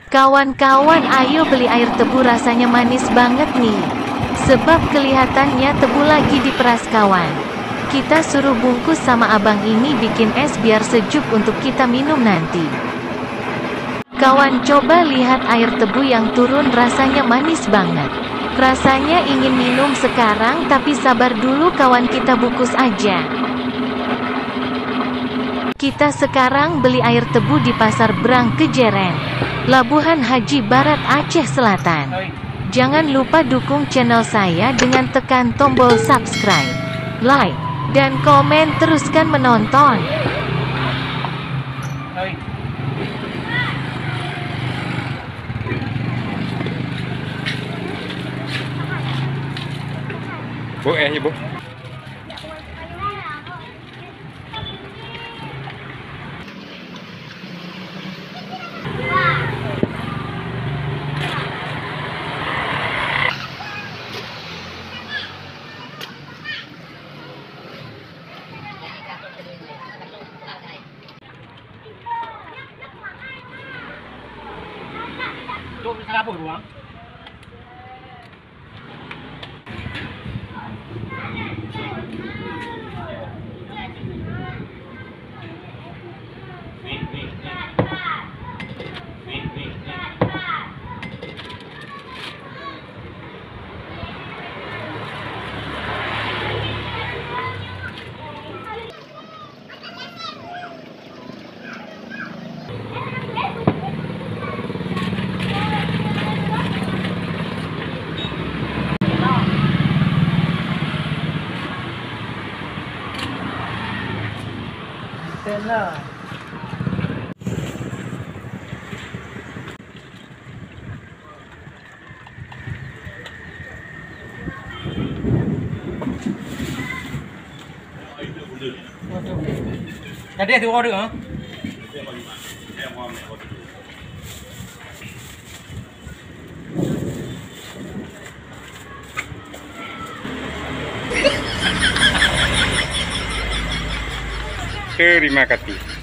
Kawan-kawan, ayo beli air tebu, rasanya manis banget nih. Sebab kelihatannya tebu lagi diperas kawan. Kita suruh bungkus sama abang ini bikin es biar sejuk untuk kita minum nanti. Kawan, coba lihat air tebu yang turun, rasanya manis banget. Rasanya ingin minum sekarang, tapi sabar dulu kawan, kita bungkus aja. Kita sekarang beli air tebu di Pasar Brang Kejeren, Labuhan Haji Barat, Aceh Selatan. Jangan lupa dukung channel saya dengan tekan tombol subscribe, like, dan komen. Teruskan menonton. Bu, ya bu. Tuh, bisa apa ruang? Lah. Tadi ada order ah. Terima kasih.